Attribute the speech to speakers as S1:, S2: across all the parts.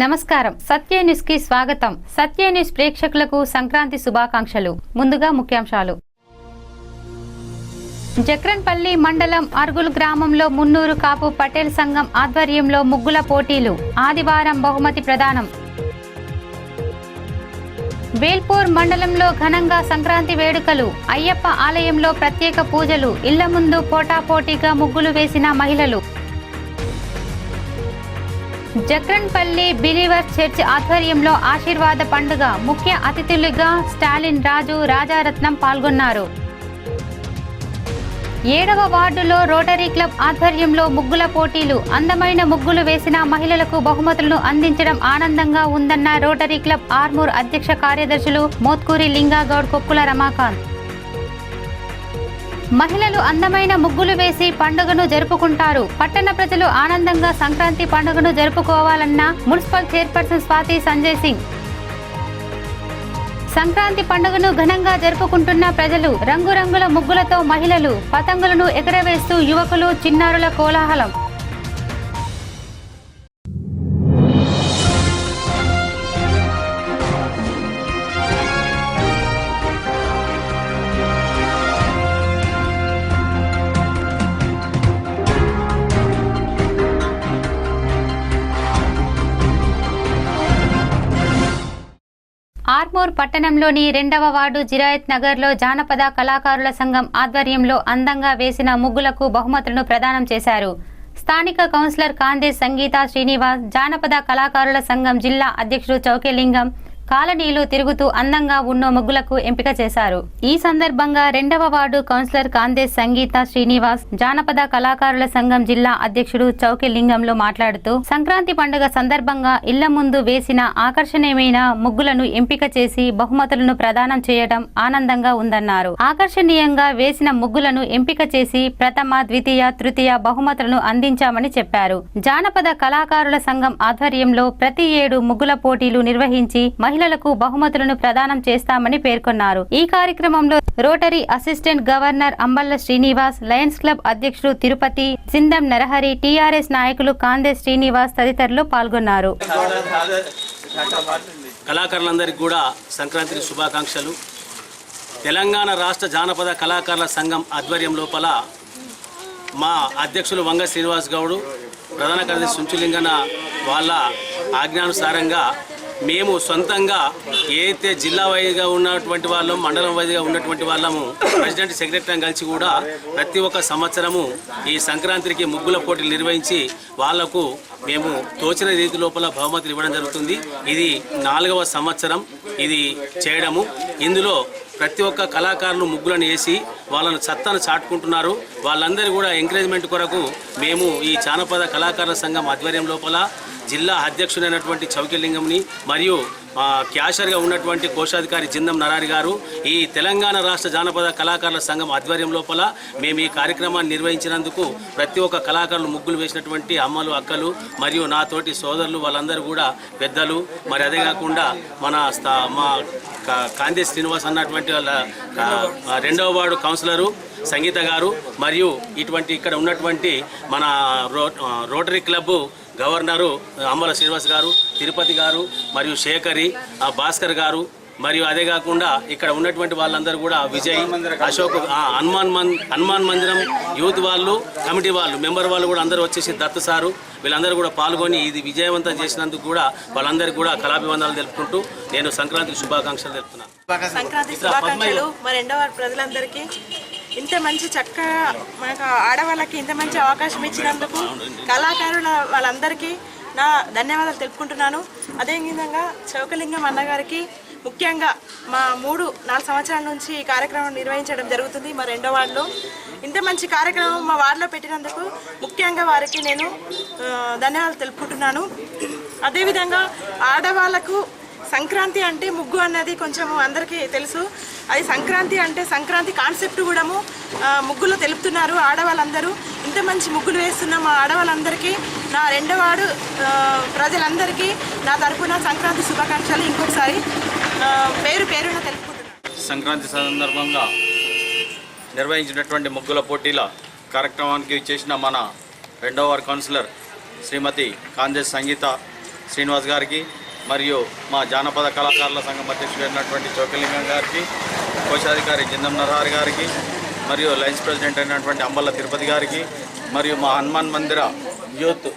S1: నమస్కారం సత్య న్యూస్ కి స్వాగతం. సత్య న్యూస్ ప్రేక్షకులకు సంక్రాంతి శుభాకాంక్షలు. ముందుగా ముఖ్యాంశాలు. జక్రన్పల్లి మండలం అర్గుల్ గ్రామంలో మున్నూరు కాపు పటేల్ సంఘం ఆధ్వర్యంలో ముగ్గుల పోటీలు. ఆదివారం బహుమతి ప్రదానం. వేల్పూర్ మండలంలో ఘనంగా సంక్రాంతి వేడుకలు. అయ్యప్ప ఆలయంలో ప్రత్యేక పూజలు. ఇళ్ల ముందు పోటాపోటీగా ముగ్గులు వేసిన మహిళలు. జక్రన్పల్లి బిలీవర్స్ చర్చ్ ఆధ్వర్యంలో ఆశీర్వాద పండుగ. ముఖ్య అతిథులుగా స్టాలిన్ రాజు, రాజారత్నం పాల్గొన్నారు. 7వ వార్డులో రోటరీ క్లబ్ ఆధ్వర్యంలో ముగ్గుల పోటీలు. అందమైన ముగ్గులు వేసిన మహిళలకు బహుమతులను అందించడం ఆనందంగా ఉందన్న రోటరీ క్లబ్ ఆర్మూర్ అధ్యక్ష కార్యదర్శులు మోత్కూరి లింగాగౌడ్, కొక్కుల రమాకాంత్. మహిళలు అందమైన ముగ్గులు వేసి పండుగను జరుపుకుంటారు. పట్టణ ప్రజలు ఆనందంగా సంక్రాంతి పండుగను జరుపుకోవాలన్న మున్సిపల్ చైర్పర్సన్ స్వాతి సంజయ్ సింగ్. సంక్రాంతి పండుగను ఘనంగా జరుపుకుంటున్న ప్రజలు. రంగురంగుల ముగ్గులతో మహిళలు పతంగులను ఎగరవేస్తూ యువకులు, చిన్నారుల కోలాహలం. ఆర్మూర్ పట్టణంలోని 2వ వార్డు జిరాయత్ నగర్లో జానపద కళాకారుల సంఘం ఆధ్వర్యంలో అందంగా వేసిన ముగ్గులకు బహుమతులను ప్రదానం చేశారు. స్థానిక కౌన్సిలర్ కాందేశ్ సంగీత శ్రీనివాస్, జానపద కళాకారుల సంఘం జిల్లా అధ్యక్షుడు చౌకేలింగం కాలనీలు తిరుగుతూ అందంగా ఉన్న ముగ్గులకు ఎంపిక చేశారు. ఈ సందర్భంగా 2వ వార్డు కౌన్సిలర్ కాందేశ్ సంగీత శ్రీనివాస్, జానపద కళాకారుల సంఘం జిల్లా అధ్యక్షుడు చౌకేలింగంలో మాట్లాడుతూ సంక్రాంతి పండుగ సందర్భంగా ఇళ్ల ముందు వేసిన ఆకర్షణీయమైన ముగ్గులను ఎంపిక చేసి బహుమతులను ప్రదానం చేయడం ఆనందంగా ఉందన్నారు. ఆకర్షణీయంగా వేసిన ముగ్గులను ఎంపిక చేసి ప్రథమ, ద్వితీయ, తృతీయ బహుమతులను అందించామని చెప్పారు. జానపద కళాకారుల సంఘం ఆధ్వర్యంలో ప్రతి 7 ముగ్గుల పోటీలు నిర్వహించి మహిళలకు బహుమతులను ప్రదానం చేస్తామని పేర్కొన్నారు. ఈ కార్యక్రమంలో Rotary assistant governor Amballa Srinivas, Lions Club అధ్యక్షుడు తిరుపతి, జిందం నరహరి, టీఆర్ఎస్ నాయకులు కాందేశ్ శ్రీనివాస్ తదితరులు పాల్గొన్నారు.
S2: కళాకారులందరికీ కూడా సంక్రాంతి శుభాకాంక్షలు. తెలంగాణ రాష్ట్ర జానపద కళాకారుల సంఘం ఆధ్వర్యం లోపల మా అధ్యక్షులు వంగ శ్రీనివాస్ గౌడు, ప్రధాన కార్యదర్శి సుంచులింగన వాళ్ళ ఆజ్ఞానుసారంగా మేము సొంతంగా ఏదైతే జిల్లా వైద్యుగా ఉన్నటువంటి వాళ్ళం, మండలం వైద్యుగా ఉన్నటువంటి వాళ్ళము ప్రెసిడెంట్, సెక్రటరీ కలిసి కూడా ప్రతి ఒక్క సంవత్సరము ఈ సంక్రాంతికి ముగ్గుల పోటీలు నిర్వహించి వాళ్లకు మేము తోచిన రీతి లోపల బహుమతులు ఇవ్వడం జరుగుతుంది. ఇది 4వ సంవత్సరం ఇది చేయడము. ఇందులో ప్రతి ఒక్క కళాకారులు ముగ్గులను వేసి వాళ్ళను సత్తాను చాటుకుంటున్నారు. వాళ్ళందరూ కూడా ఎంకరేజ్మెంట్ కొరకు మేము ఈ జానపద కళాకారుల సంఘం ఆధ్వర్యం లోపల జిల్లా అధ్యక్షుడైనటువంటి చౌకేలింగంని మరియు క్యాషర్గా ఉన్నటువంటి కోశాధికారి జిందం నరారి గారు, ఈ తెలంగాణ రాష్ట్ర జానపద కళాకారుల సంఘం ఆధ్వర్యం లోపల మేము ఈ కార్యక్రమాన్ని నిర్వహించినందుకు ప్రతి ఒక్క కళాకారులు ముగ్గులు వేసినటువంటి అమ్మలు, అక్కలు మరియు నాతోటి సోదరులు వాళ్ళందరూ కూడా పెద్దలు. మరి అదే కాకుండా మా కాందేశ్ శ్రీనివాస్ అన్నటువంటి వాళ్ళ 2వ వార్డు కౌన్సిలరు సంగీత గారు మరియు ఇటువంటి ఇక్కడ ఉన్నటువంటి మన rotary club governor Ambala Srinivas గారు, తిరుపతి గారు మరియు శేఖరి, భాస్కర్ గారు మరియు అదే కాకుండా ఇక్కడ ఉన్నటువంటి వాళ్ళందరూ కూడా విజయ్, అశోక్, హనుమాన్ మందిరం యూత్ వాళ్ళు, కమిటీ వాళ్ళు, మెంబర్ వాళ్ళు కూడా అందరూ వచ్చేసి దత్తు సారు వీళ్ళందరూ కూడా పాల్గొని ఇది విజయవంతం చేసినందుకు కూడా వాళ్ళందరికీ కూడా కళాభివందనాలు తెలుపుకుంటూ నేను సంక్రాంతి శుభాకాంక్షలు తెలుపుతున్నాను.
S3: సంక్రాంతి శుభాకాంక్షలు. మా 2వ ప్రజలందరికీ ఇంత మంచి చక్కగా మనకు ఆడవాళ్ళకి ఇంత మంచి అవకాశం ఇచ్చినందుకు కళాకారుల వాళ్ళందరికీ నా ధన్యవాదాలు తెలుపుకుంటున్నాను. అదేవిధంగా చౌకలింగం అన్నగారికి ముఖ్యంగా మా 3-4 సంవత్సరాల నుంచి ఈ కార్యక్రమం నిర్వహించడం జరుగుతుంది. మా 2వ వార్డులో ఇంత మంచి కార్యక్రమం మా వార్డులో పెట్టినందుకు ముఖ్యంగా వారికి నేను ధన్యవాదాలు తెలుపుకుంటున్నాను. అదేవిధంగా ఆడవాళ్లకు సంక్రాంతి అంటే ముగ్గు అన్నది కొంచెం అందరికీ తెలుసు. అది సంక్రాంతి అంటే సంక్రాంతి కాన్సెప్ట్ కూడా ముగ్గులో తెలుపుతున్నారు ఆడవాళ్ళందరూ. ఇంత మంచి ముగ్గులు వేస్తున్న మా ఆడవాళ్ళందరికీ, నా 2వ వార్డు ప్రజలందరికీ నా తరఫున సంక్రాంతి శుభాకాంక్షలు ఇంకొకసారి పేరున తెలుపుకుంటున్నాను.
S4: సంక్రాంతి సందర్భంగా నిర్వహించినటువంటి ముగ్గుల పోటీల కార్యక్రమానికి చేసిన మన 2వ వార్డు కౌన్సిలర్ శ్రీమతి కాందేశ్ సంగీత, శ్రీనివాస్ గారికి మరియు మా జానపద కళాకారుల సంఘం అధ్యక్షుడైనటువంటి చోకలింగం గారికి, కోశాధికారి జిందం నరహారి గారికి, మరియు లైన్స్ ప్రెసిడెంట్ అయినటువంటి అంబల్ల తిరుపతి గారికి, మరియు మా హనుమాన్ మందిర యూత్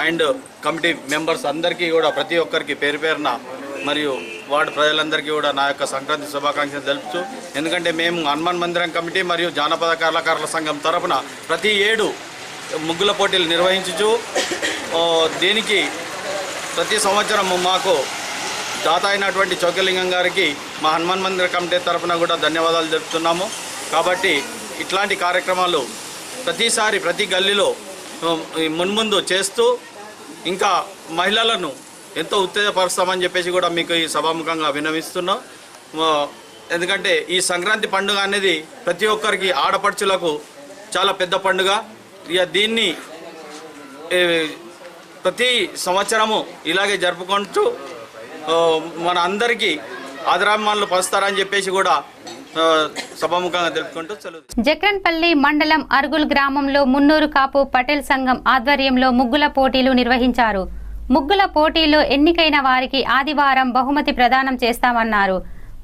S4: అండ్ కమిటీ మెంబర్స్ అందరికీ కూడా ప్రతి ఒక్కరికి పేరు పేరున మరియు వార్డు ప్రజలందరికీ కూడా నా యొక్క సంక్రాంతి శుభాకాంక్షలు తెలుపుతూ, ఎందుకంటే మేము హనుమాన్ మందిరం కమిటీ మరియు జానపద కళాకారుల సంఘం తరపున ప్రతి ఏడు ముగ్గుల పోటీలు నిర్వహించుచు దీనికి ప్రతి సంవత్సరం మాకు దాత అయినటువంటి చౌకలింగం గారికి మా హనుమాన్ మందిర కమిటీ తరపున కూడా ధన్యవాదాలు తెలుపుతున్నాము. కాబట్టి ఇట్లాంటి కార్యక్రమాలు ప్రతిసారి ప్రతి గల్లీలో మున్ముందు చేస్తూ ఇంకా మహిళలను ఎంతో ఉత్తేజపరుస్తామని చెప్పేసి కూడా మీకు ఈ సభాముఖంగా విన్నవిస్తున్నాం. ఎందుకంటే ఈ సంక్రాంతి పండుగ అనేది ప్రతి ఒక్కరికి ఆడపడుచులకు చాలా పెద్ద పండుగ. ఇక దీన్ని ప్రతి సంవత్సరము ఇలాగే జరుపుకుంటూ మన అందరికీ ఆదరాభిమానులు పరుస్తారని చెప్పేసి కూడా సభాముఖంగా తెలుపుకుంటూ సెలవు.
S1: జక్రన్పల్లి మండలం అర్గుల్ గ్రామంలో మున్నూరు కాపు పటేల్ సంఘం ఆధ్వర్యంలో ముగ్గుల పోటీలు నిర్వహించారు. ముగ్గుల పోటీలో ఎన్నికైన వారికి ఆదివారం బహుమతి ప్రదానం చేస్తామన్నారు.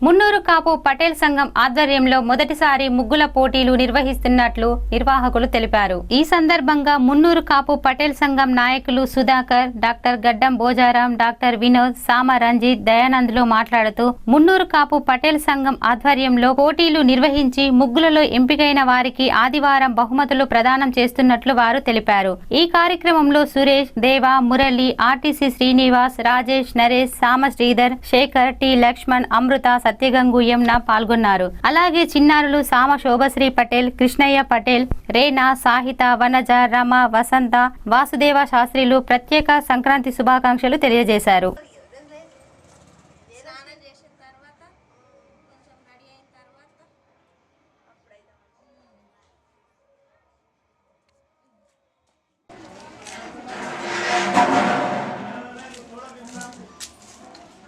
S1: మున్నూరు కాపు పటేల్ సంఘం ఆధ్వర్యంలో మొదటిసారి ముగ్గుల పోటీలు నిర్వహిస్తున్నట్లు నిర్వాహకులు తెలిపారు. ఈ సందర్భంగా మున్నూరు కాపు పటేల్ సంఘం నాయకులు సుధాకర్, డాక్టర్ గడ్డం భోజారాం, డాక్టర్ వినోద్, సామ రంజిత్, దయానంద్లు మాట్లాడుతూ మున్నూరు కాపు పటేల్ సంఘం ఆధ్వర్యంలో పోటీలు నిర్వహించి ముగ్గులలో ఎంపికైన వారికి ఆదివారం బహుమతులు ప్రదానం చేస్తున్నట్లు వారు తెలిపారు. ఈ కార్యక్రమంలో సురేష్, దేవ, మురళి, ఆర్టీసీ శ్రీనివాస్, రాజేష్, నరేష్, సామ శ్రీధర్, శేఖర్, టి లక్ష్మణ్, అమృత, సత్యగంగు, యమున పాల్గొన్నారు. అలాగే చిన్నారులు సామ శోభశ్రీ పటేల్, కృష్ణయ్య పటేల్, రేనా, సాహిత, వనజ, రమ, వసంత, వాసుదేవ శాస్త్రిలు ప్రత్యేక సంక్రాంతి శుభాకాంక్షలు తెలియజేశారు.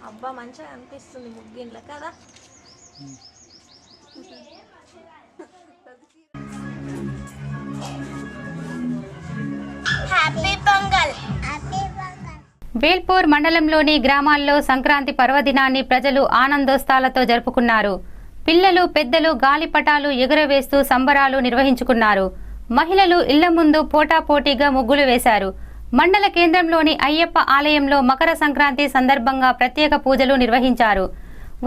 S5: అబ్బా మంచిగా అనిపిస్తుంది ముగ్గిన్ల కదా. హ్యాపీ పొంగల్.
S1: వేల్పూర్ మండలంలోని గ్రామాల్లో సంక్రాంతి పర్వదినాన్ని ప్రజలు ఆనందోత్సాహాలతో జరుపుకున్నారు. పిల్లలు, పెద్దలు గాలిపటాలు ఎగురవేస్తూ సంబరాలు నిర్వహించుకున్నారు. మహిళలు ఇళ్ల ముందు పోటాపోటీగా ముగ్గులు వేశారు. మండల కేంద్రంలోని అయ్యప్ప ఆలయంలో మకర సంక్రాంతి సందర్భంగా ప్రత్యేక పూజలు నిర్వహించారు.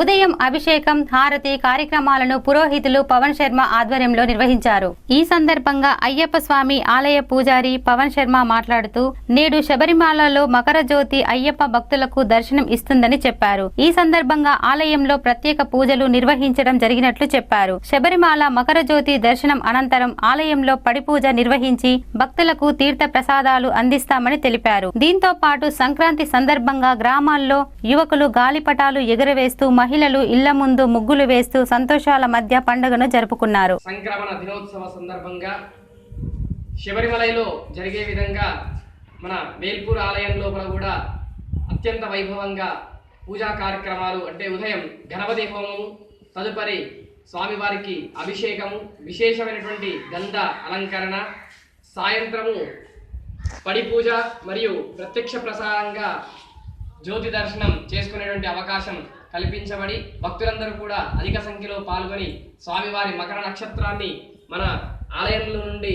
S1: ఉదయం అభిషేకం, హారతి కార్యక్రమాలను పురోహితులు పవన్ శర్మ ఆధ్వర్యంలో నిర్వహించారు. ఈ సందర్భంగా అయ్యప్ప స్వామి ఆలయ పూజారి పవన్ శర్మ మాట్లాడుతూ, నేడు శబరిమలలో మకర జ్యోతి అయ్యప్ప భక్తులకు దర్శనం ఇస్తుందని చెప్పారు. ఈ సందర్భంగా ఆలయంలో ప్రత్యేక పూజలు నిర్వహించడం జరిగినట్లు చెప్పారు. శబరిమల మకర జ్యోతి దర్శనం అనంతరం ఆలయంలో పడి పూజ నిర్వహించి భక్తులకు తీర్థ ప్రసాదాలు అందిస్తామని తెలిపారు. దీంతో పాటు సంక్రాంతి సందర్భంగా గ్రామాల్లో యువకులు గాలిపటాలు ఎగురవేస్తూ, మహిళలు ఇళ్ల ముందు ముగ్గులు వేస్తూ సంతోషాల మధ్య పండుగను జరుపుకున్నారు.
S6: సంక్రమణ దినోత్సవ సందర్భంగా శబరిమలలో జరిగే విధంగా మన వేల్పూర్ ఆలయం లోపల కూడా అత్యంత వైభవంగా పూజా కార్యక్రమాలు, అంటే ఉదయం గణపతి హోమము, తదుపరి స్వామివారికి అభిషేకము, విశేషమైనటువంటి గంధ అలంకరణ, సాయంత్రము పడి పూజ మరియు ప్రత్యక్ష ప్రసారంగా జ్యోతి దర్శనం చేసుకునేటువంటి అవకాశం కల్పించబడి భక్తులందరూ కూడా అధిక సంఖ్యలో పాల్గొని స్వామివారి మకర నక్షత్రాన్ని మన ఆలయంలో నుండి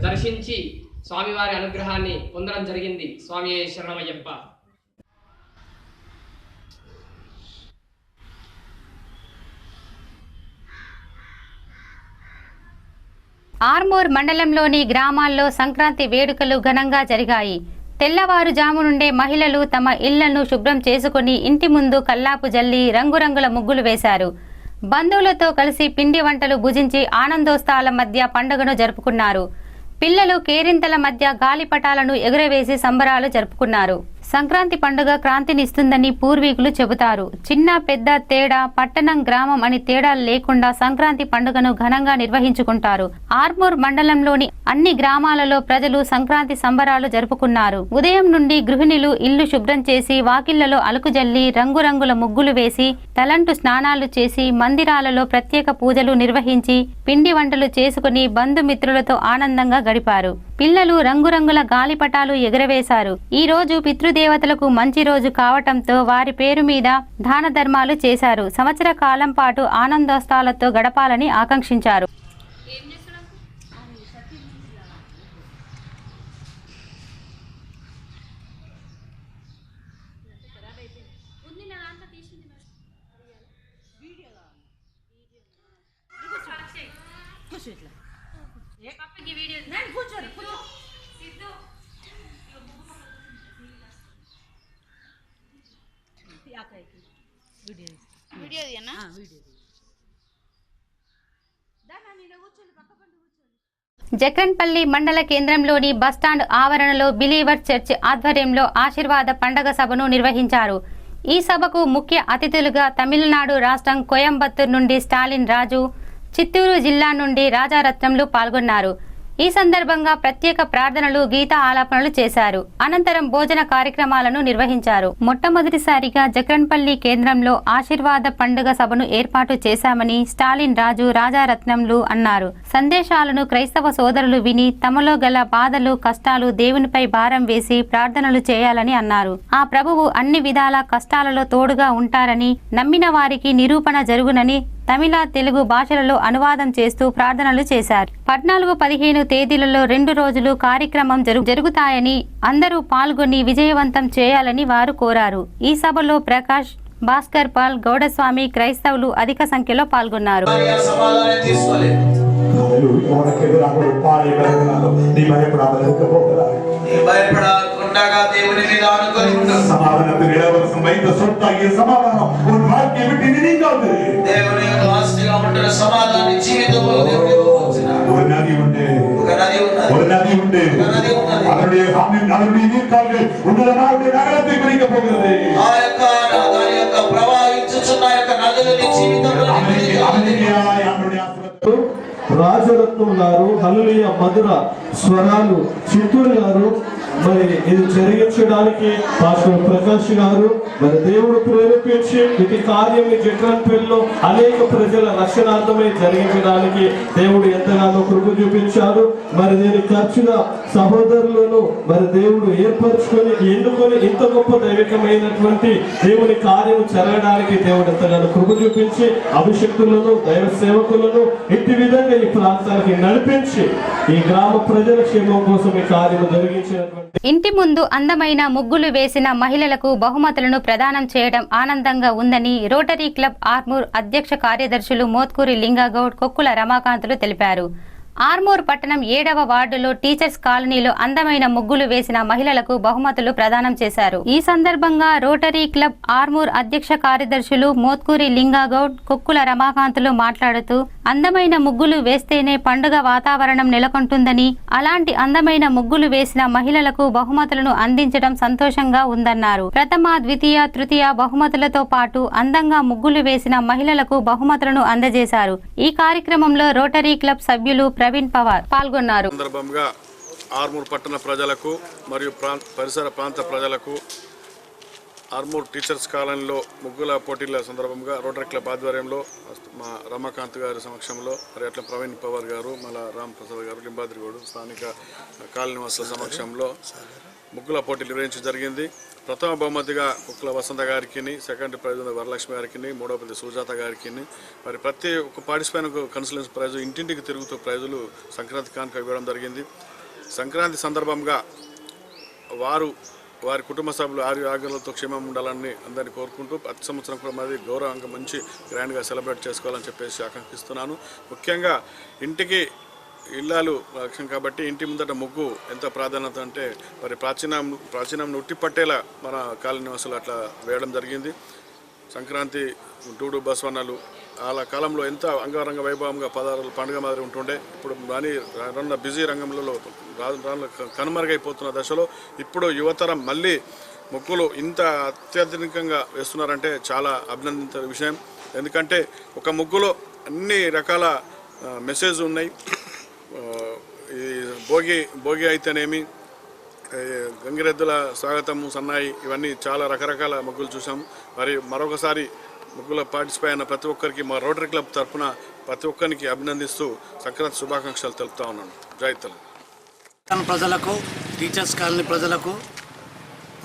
S6: దర్శించి స్వామివారి అనుగ్రహాన్ని పొందడం జరిగింది. స్వామి శరణమయ్యప్ప.
S1: ఆర్మూర్ మండలంలోని గ్రామాల్లో సంక్రాంతి వేడుకలు ఘనంగా జరిగాయి. తెల్లవారుజాము నుండే మహిళలు తమ ఇళ్లను శుభ్రం చేసుకుని ఇంటి ముందు కల్లాపు జల్లి రంగురంగుల ముగ్గులు వేశారు. బంధువులతో కలిసి పిండి వంటలు భుజించి ఆనందోత్సాహాల మధ్య పండుగను జరుపుకున్నారు. పిల్లలు కేరింతల మధ్య గాలిపటాలను ఎగురవేసి సంబరాలు జరుపుకున్నారు. సంక్రాంతి పండుగ క్రాంతినిస్తుందని పూర్వీకులు చెబుతారు. చిన్న పెద్ద తేడా, పట్టణం గ్రామం అని తేడా లేకుండా సంక్రాంతి పండుగను ఘనంగా నిర్వహించుకుంటారు. ఆర్మూర్ మండలంలోని అన్ని గ్రామాలలో ప్రజలు సంక్రాంతి సంబరాలు జరుపుకున్నారు. ఉదయం నుండి గృహిణులు ఇల్లు శుభ్రం చేసి వాకిళ్లలో అలుకు జల్లి రంగురంగుల ముగ్గులు వేసి తలంటు స్నానాలు చేసి మందిరాలలో ప్రత్యేక పూజలు నిర్వహించి పిండి వంటలు చేసుకుని బంధుమిత్రులతో ఆనందంగా గడిపారు. పిల్లలు రంగురంగుల గాలిపటాలు ఎగురవేశారు. ఈ రోజు పితృదేవతలకు మంచి రోజు కావటంతో వారి పేరు మీద దాన ధర్మాలు చేశారు. సంవత్సర కాలం పాటు ఆనందోత్సాహాలతో గడపాలని ఆకాంక్షించారు. జక్రన్పల్లి మండల కేంద్రంలోని బస్టాండ్ ఆవరణలో బిలీవర్స్ చర్చ్ ఆధ్వర్యంలో ఆశీర్వాద పండగ సభను నిర్వహించారు. ఈ సభకు ముఖ్య అతిథులుగా తమిళనాడు రాష్ట్రం కోయంబత్తూరు నుండి స్టాలిన్ రాజు, చిత్తూరు జిల్లా నుండి రాజారత్నంలు పాల్గొన్నారు. ఈ సందర్భంగా ప్రత్యేక ప్రార్థనలు, గీత ఆలాపనలు చేశారు. అనంతరం భోజన కార్యక్రమాలను నిర్వహించారు. మొట్టమొదటిసారిగా జక్రన్పల్లి కేంద్రంలో ఆశీర్వాద పండుగ సభను ఏర్పాటు చేశామని స్టాలిన్ రాజు, రాజారత్నంలు అన్నారు. సందేశాలను క్రైస్తవ సోదరులు విని తమలో గల బాధలు, కష్టాలు దేవునిపై భారం వేసి ప్రార్థనలు చేయాలని అన్నారు. ఆ ప్రభువు అన్ని విధాల కష్టాలలో తోడుగా ఉంటారని, నమ్మిన వారికి నిరూపణ జరుగునని తమిళ, తెలుగు భాషలలో అనువాదం చేస్తూ ప్రార్థనలు చేశారు. 14, 15 తేదీలలో 2 రోజులు కార్యక్రమం జరుగుతాయని అందరూ పాల్గొని విజయవంతం చేయాలని వారు కోరారు. ఈ సభలో ప్రకాష్, భాస్కర్ పాల్, గౌడస్వామి, క్రైస్తవులు అధిక సంఖ్యలో పాల్గొన్నారు.
S7: రాజరత్నం గారు, హల్లెలూయా మధుర స్వరాలు, చిత్తూరు గారు మరి ఇది జరిగించడానికి పాస్టర్ ప్రకాష్ గారు మరి దేవుడు ప్రేరేపించి ఇది కార్యం జక్రన్పల్లిలో అనేక ప్రజల రక్షణార్థమై జరిగించడానికి దేవుడు ఎంతగానో కృప చూపించారు. మరి దీని ఖర్చుగా సహోదరులను మరి దేవుడు ఏర్పరచుకొని ఎన్నుకొని ఇంత గొప్ప దైవికమైనటువంటి దేవుని కార్యం జరగడానికి దేవుడు ఎంతగానో కృప చూపించి అభిషక్తులను, దైవ సేవకులను ఇంటి విధంగా ఈ ప్రాంతానికి నడిపించి ఈ గ్రామ ప్రజల క్షేమం కోసం ఈ కార్యం జరిగించినటువంటి
S1: ఇంటి ముందు అందమైన ముగ్గులు వేసిన మహిళలకు బహుమతులను ప్రదానం చేయడం ఆనందంగా ఉందని రోటరీ క్లబ్ ఆర్మూర్ అధ్యక్ష కార్యదర్శులు మోత్కూరి లింగగౌడ్, కొక్కుల రమాకాంతులు తెలిపారు. ఆర్మూర్ పట్టణం 7వ వార్డులో టీచర్స్ కాలనీలో అందమైన ముగ్గులు వేసిన మహిళలకు బహుమతులు ప్రదానం చేశారు. ఈ సందర్భంగా రోటరీ క్లబ్ ఆర్మూర్ అధ్యక్ష కార్యదర్శులు మోత్కూరి లింగగౌడ్, కొక్కుల రమాకాంతులు మాట్లాడుతూ అందమైన ముగ్గులు వేస్తేనే పండుగ వాతావరణం నెలకొంటుందని, అలాంటి అందమైన ముగ్గులు వేసిన మహిళలకు బహుమతులను అందించడం సంతోషంగా ఉందన్నారు. ప్రథమ, ద్వితీయ, తృతీయ బహుమతులతో పాటు అందంగా ముగ్గులు వేసిన మహిళలకు బహుమతులను అందజేశారు. ఈ కార్యక్రమంలో రోటరీ క్లబ్ సభ్యులు ప్రవీణ్ పవార్ పాల్గొన్నారు.
S8: సందర్భంగా ఆర్మూర్ పట్టణ ప్రజలకు మరియు పరిసర ప్రాంత ప్రజలకు ఆర్మూర్ టీచర్స్ కాలనీలో ముగ్గుల పోటీల సందర్భంగా రోటరీ క్లబ్ ఆధ్వర్యంలో మా రమాకాంత్ గారి సమక్షంలో మరి అట్లా ప్రవీణ్ పవార్ గారు, మళ్ళా రామ్ ప్రసాద్ గారు, లింబాద్రిగౌడ్ స్థానిక కాలనీవాసుల సమక్షంలో ముగ్గుల పోటీలు నిర్వహించడం జరిగింది. ప్రథమ బహుమతిగా కుక్కల వసంత గారికి, సెకండ్ ప్రైజ్ వరలక్ష్మి గారికి, మూడవ ప్రైజ్ సుజాత గారికి, మరి ప్రతి ఒక్క పార్టిసిపెంట్ కన్సల్టెన్స్ ప్రైజు, ఇంటింటికి తిరుగుతూ ప్రైజులు సంక్రాంతి కానుక ఇవ్వడం జరిగింది. సంక్రాంతి సందర్భంగా వారి కుటుంబ సభ్యులు ఆరోగ్యాలతో క్షేమం ఉండాలని అందరినీ కోరుకుంటూ ప్రతి సంవత్సరం కూడా మరి గౌరవంగా మంచి గ్రాండ్గా సెలబ్రేట్ చేసుకోవాలని చెప్పేసి ఆకాంక్షిస్తున్నాను. ముఖ్యంగా ఇంటికి ఇల్లాలు లక్ష్యం కాబట్టి ఇంటి ముందట ముగ్గు ఎంత ప్రాధాన్యత అంటే మరి ప్రాచీనం ఉట్టి పట్టేలా మన కాలనీ నివాసులు అట్లా వేయడం జరిగింది. సంక్రాంతి డూడు బసవన్నలు అలా కాలంలో ఎంత అంగరంగ వైభవంగా పదార్థాలు పండుగ మాదిరి ఉంటుండే. ఇప్పుడు కానీ రానున్న బిజీ రంగంలో కనుమరుగైపోతున్న దశలో ఇప్పుడు యువతరం మళ్ళీ ముగ్గులు ఇంత అత్యాధునికంగా వేస్తున్నారంటే చాలా అభినందించే విషయం. ఎందుకంటే ఒక ముగ్గులో అన్ని రకాల మెసేజ్ ఉన్నాయి. ఈ భోగి అయితేనేమి, గంగిరెద్దుల స్వాగతము, సన్నాయి, ఇవన్నీ చాలా రకరకాల ముగ్గులు చూసాం. మరి మరొకసారి ముగ్గులో పార్టిసిపేట్ అయిన ప్రతి ఒక్కరికి మా రోటరీ క్లబ్ తరఫున ప్రతి ఒక్కరికి అభినందిస్తూ సంక్రాంతి శుభాకాంక్షలు తెలుపుతా ఉన్నాను. జై తెలంగాణ.
S9: ప్రజలకు, టీచర్స్ కాలనీ ప్రజలకు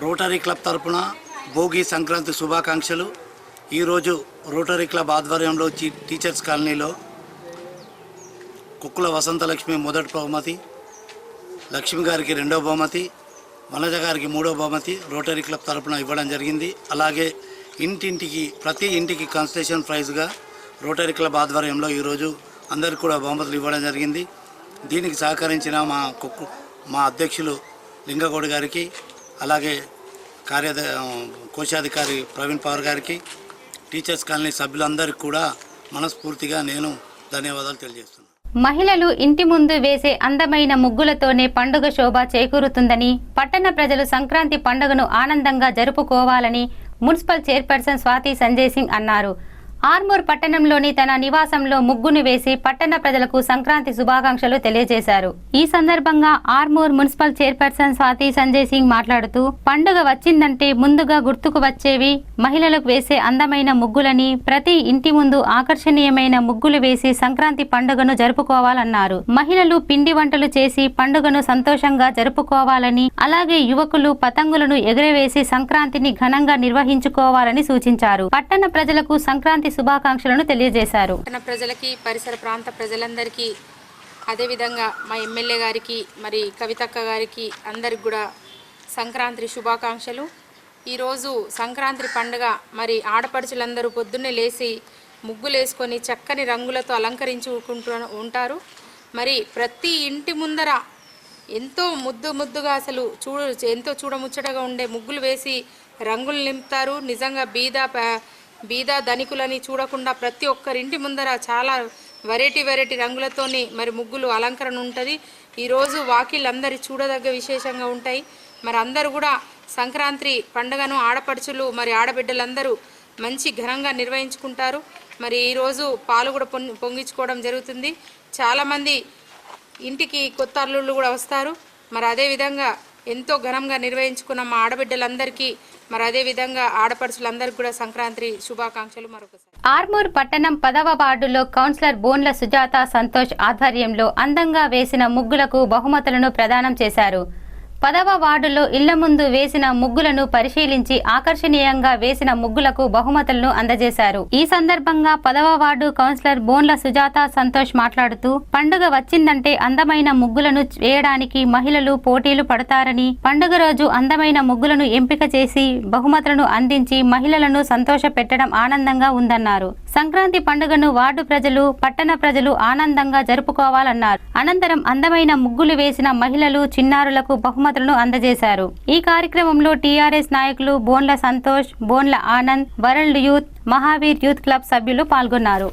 S9: రోటరీ క్లబ్ తరపున భోగి సంక్రాంతి శుభాకాంక్షలు. ఈరోజు రోటరీ క్లబ్ ఆధ్వర్యంలో టీచర్స్ కాలనీలో కుక్కుల వసంతలక్ష్మి మొదటి బహుమతి, లక్ష్మి గారికి 2వ బహుమతి, వనజ గారికి 3వ బహుమతి రోటరీ క్లబ్ తరపున ఇవ్వడం జరిగింది. అలాగే ప్రతి ఇంటికి కన్సలేషన్ ప్రైజ్గా రోటరీ క్లబ్ ఆధ్వర్యంలో ఈరోజు అందరికీ కూడా బహుమతులు ఇవ్వడం జరిగింది. దీనికి సహకరించిన మా అధ్యక్షులు లింగగౌడ్ గారికి, అలాగే కోశాధికారి ప్రవీణ్ పవర్ గారికి, టీచర్స్ కాలనీ సభ్యులందరికీ కూడా మనస్ఫూర్తిగా నేను ధన్యవాదాలు తెలియజేస్తున్నాను.
S1: మహిళలు ఇంటి ముందు వేసే అందమైన ముగ్గులతోనే పండుగ శోభ చేకూరుతుందని, పట్టణ ప్రజలు సంక్రాంతి పండుగను ఆనందంగా జరుపుకోవాలని మున్సిపల్ చైర్పర్సన్ స్వాతి సంజయ్ సింగ్ అన్నారు. ఆర్మూర్ పట్టణంలోని తన నివాసంలో ముగ్గును వేసి పట్టణ ప్రజలకు సంక్రాంతి శుభాకాంక్షలు తెలియజేశారు. ఈ సందర్భంగా ఆర్మూర్ మున్సిపల్ చైర్పర్సన్ స్వాతి సంజయ్ సింగ్ మాట్లాడుతూ, పండుగ వచ్చిందంటే ముందుగా గుర్తుకు వచ్చేవి మహిళలకు వేసే అందమైన ముగ్గులని, ప్రతి ఇంటి ముందు ఆకర్షణీయమైన ముగ్గులు వేసి సంక్రాంతి పండుగను జరుపుకోవాలన్నారు. మహిళలు పిండి వంటలు చేసి పండుగను సంతోషంగా జరుపుకోవాలని, అలాగే యువకులు పతంగులను ఎగురవేసి సంక్రాంతిని ఘనంగా నిర్వహించుకోవాలని సూచించారు. పట్టణ ప్రజలకు సంక్రాంతి శుభాకాంక్షలను తెలియజేశారు.
S10: పట్టణ ప్రజలకి, పరిసర ప్రాంత ప్రజలందరికీ, అదేవిధంగా మా ఎమ్మెల్యే గారికి, మరి కవితక్క గారికి అందరికి కూడా సంక్రాంతి శుభాకాంక్షలు. ఈరోజు సంక్రాంతి పండుగ మరి ఆడపడుచులందరూ పొద్దున్నే లేచి ముగ్గులు వేసుకొని చక్కని రంగులతో అలంకరించుకుంటూ ఉంటారు. మరి ప్రతి ఇంటి ముందర ఎంతో ముద్దుగా అసలు ఎంతో చూడముచ్చటగా ఉండే ముగ్గులు వేసి రంగులు నింపుతారు. నిజంగా బీద ధనికులని చూడకుండా ప్రతి ఒక్కరింటి ముందర చాలా వెరైటీ రంగులతోని మరి ముగ్గులు అలంకరణ ఉంటుంది. ఈరోజు వాకిళ్ళందరి చూడదగ్గ విశేషంగా ఉంటాయి. మరి అందరూ కూడా సంక్రాంతి పండుగను ఆడపడుచులు మరి ఆడబిడ్డలందరూ మంచి ఘనంగా నిర్వహించుకుంటారు. మరి ఈరోజు పాలు కూడా పొంగించుకోవడం జరుగుతుంది. చాలామంది ఇంటికి కొత్త అల్లుళ్ళు కూడా వస్తారు. మరి అదేవిధంగా ఎంతో ఘనంగా నిర్వహించుకున్న మా ఆడబిడ్డలందరికీ, మరి అదేవిధంగా ఆడపడుచులందరికీ కూడా సంక్రాంతి శుభాకాంక్షలు. మరొకసారి
S1: ఆర్మూర్ పట్టణం 10వ వార్డులో కౌన్సిలర్ బోన్ల సుజాత సంతోష్ ఆధ్వర్యంలో అందంగా వేసిన ముగ్గులకు బహుమతులను ప్రదానం చేశారు. 10వ వార్డులో ఇళ్ల ముందు వేసిన ముగ్గులను పరిశీలించి ఆకర్షణీయంగా వేసిన ముగ్గులకు బహుమతులను అందజేశారు. ఈ సందర్భంగా 10వ వార్డు కౌన్సిలర్ బోన్ల సుజాత సంతోష్ మాట్లాడుతూ, పండుగ వచ్చిందంటే అందమైన ముగ్గులను వేయడానికి మహిళలు పోటీలు పడతారని, పండుగ రోజు అందమైన ముగ్గులను ఎంపిక చేసి బహుమతులను అందించి మహిళలను సంతోష పెట్టడం ఆనందంగా ఉందన్నారు. సంక్రాంతి పండుగను వార్డు ప్రజలు, పట్టణ ప్రజలు ఆనందంగా జరుపుకోవాలన్నారు. అనంతరం అందమైన ముగ్గులు వేసిన మహిళలు, చిన్నారులకు బహుమతులను అందజేశారు. ఈ కార్యక్రమంలో టీఆర్ఎస్ నాయకులు Bonla Santosh, Bonla Anand, world youth, Mahavir youth club సభ్యులు పాల్గొన్నారు.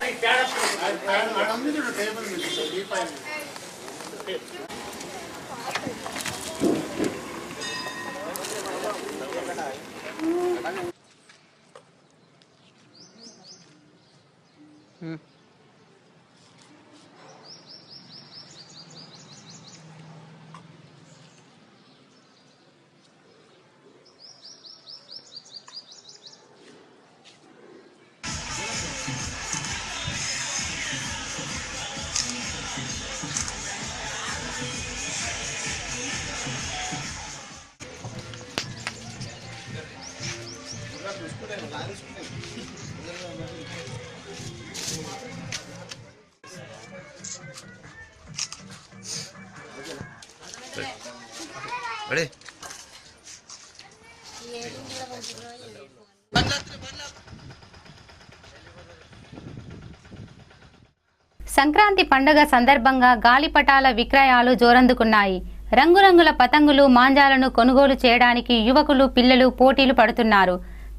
S1: సంక్రాంతి పండుగ సందర్భంగా గాలిపటాల విక్రయాలు జోరందుకున్నాయి. రంగురంగుల పతంగులు, మాంజాలను కొనుగోలు చేయడానికి యువకులు, పిల్లలు పోటీలు పడుతున్నారు.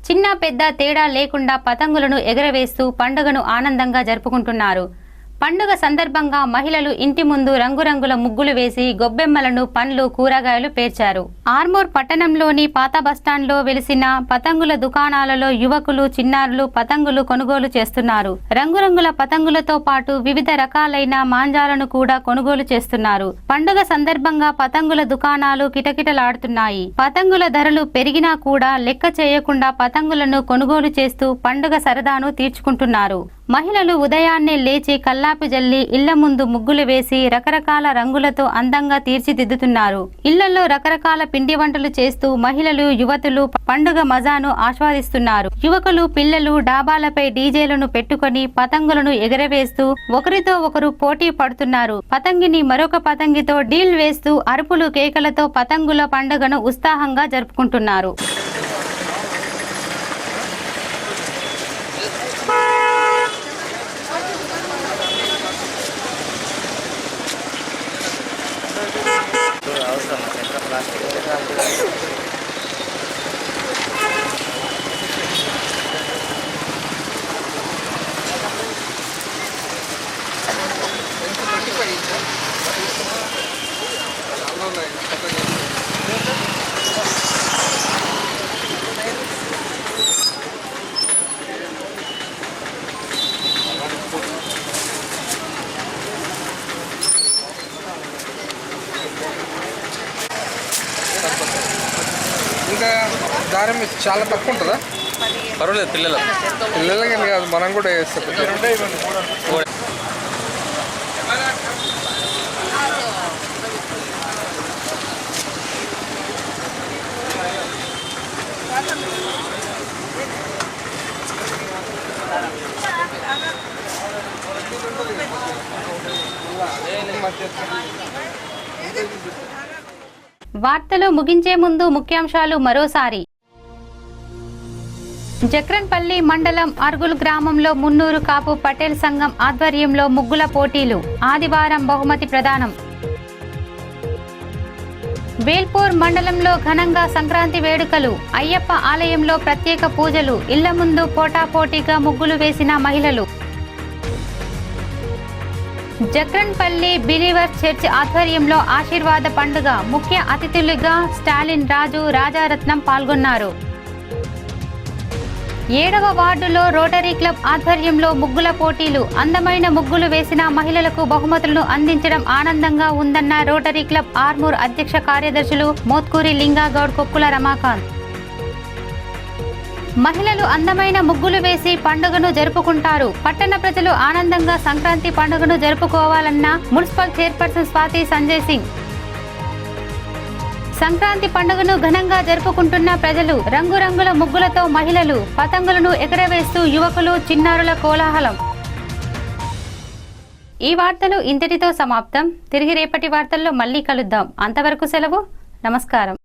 S1: చిన్న పెద్ద తేడా లేకుండా పతంగులను ఎగరవేస్తూ పండుగను ఆనందంగా జరుపుకుంటున్నారు. పండుగ సందర్భంగా మహిళలు ఇంటి ముందు రంగురంగుల ముగ్గులు వేసి గొబ్బెమ్మలను, పండ్లు, కూరగాయలు పేర్చారు. ఆర్మూర్ పట్టణంలోని పాత బస్టాండ్లో వెలిసిన పతంగుల దుకాణాలలో యువకులు, చిన్నారులు పతంగులు కొనుగోలు చేస్తున్నారు. రంగురంగుల పతంగులతో పాటు వివిధ రకాలైన మాంజాలను కూడా కొనుగోలు చేస్తున్నారు. పండుగ సందర్భంగా పతంగుల దుకాణాలు కిటకిటలాడుతున్నాయి. పతంగుల ధరలు పెరిగినా కూడా లెక్క చేయకుండా పతంగులను కొనుగోలు చేస్తూ పండుగ సరదాను తీర్చుకుంటున్నారు. మహిళలు ఉదయాన్నే లేచి కల్లాపి జల్లి ఇళ్ల ముందు ముగ్గులు వేసి రకరకాల రంగులతో అందంగా తీర్చిదిద్దుతున్నారు. ఇళ్లలో రకరకాల పిండి వంటలు చేస్తూ మహిళలు యువతులు పండుగ మజాను ఆస్వాదిస్తున్నారు. యువకులు పిల్లలు డాబాలపై డీజేలను పెట్టుకొని పతంగులను ఎగరవేస్తూ ఒకరితో ఒకరు పోటీ పడుతున్నారు. పతంగిని మరొక పతంగితో డీల్ వేస్తూ అరుపులు కేకలతో పతంగుల పండుగను ఉత్సాహంగా జరుపుకుంటున్నారు.
S11: ఇంకా దారం చాలా తక్కువ ఉంటుందా?
S4: పర్వాలేదు,
S11: పిల్లలకి కాదు, మనం కూడా వేస్తాం.
S1: వార్తలు ముగించే ముందు ముఖ్యాంశాలు మరోసారి. జక్రన్పల్లి మండలం అర్గుల్ గ్రామంలో మున్నూరు కాపు పటేల్ సంఘం ఆధ్వర్యంలో ముగ్గుల పోటీలు, ఆదివారం బహుమతి ప్రదానం. వేల్పూర్ మండలంలో ఘనంగా సంక్రాంతి వేడుకలు, అయ్యప్ప ఆలయంలో ప్రత్యేక పూజలు, ఇళ్ల ముందు పోటాపోటీగా ముగ్గులు వేసిన మహిళలు. జక్రన్పల్లి బిలీవర్స్ చర్చ్ ఆధ్వర్యంలో ఆశీర్వాద పండుగ, ముఖ్య అతిథులుగా స్టాలిన్ రాజు, రాజారత్నం పాల్గొన్నారు. 7వ వార్డులో రోటరీ క్లబ్ ఆధ్వర్యంలో ముగ్గుల పోటీలు, అందమైన ముగ్గులు వేసిన మహిళలకు బహుమతులను అందించడం ఆనందంగా ఉందన్న రోటరీ క్లబ్ ఆర్మూర్ అధ్యక్ష కార్యదర్శులు మోత్కూరి లింగాగౌడ్, కొక్కుల రమాకాంత్. మహిళలు అందమైన ముగ్గులు వేసి పండుగను జరుపుకుంటారు. పట్టణ ప్రజలు ఆనందంగా సంక్రాంతి పండుగను జరుపుకోవాలన్న మున్సిపల్ చైర్పర్సన్ స్వాతి సంజయ్ సింగ్. సంక్రాంతి పండుగను ఘనంగా జరుపుకుంటున్న ప్రజలు, రంగురంగుల ముగ్గులతో మహిళలు పతంగులను ఎగరవేస్తూ యువకులు, చిన్నారుల కోలాహలం. ఈ వార్తలు ఇంతటితో సమాప్తం. తిరిగి రేపటి వార్తల్లో మళ్ళీ కలుద్దాం. అంతవరకు సెలవు. నమస్కారం.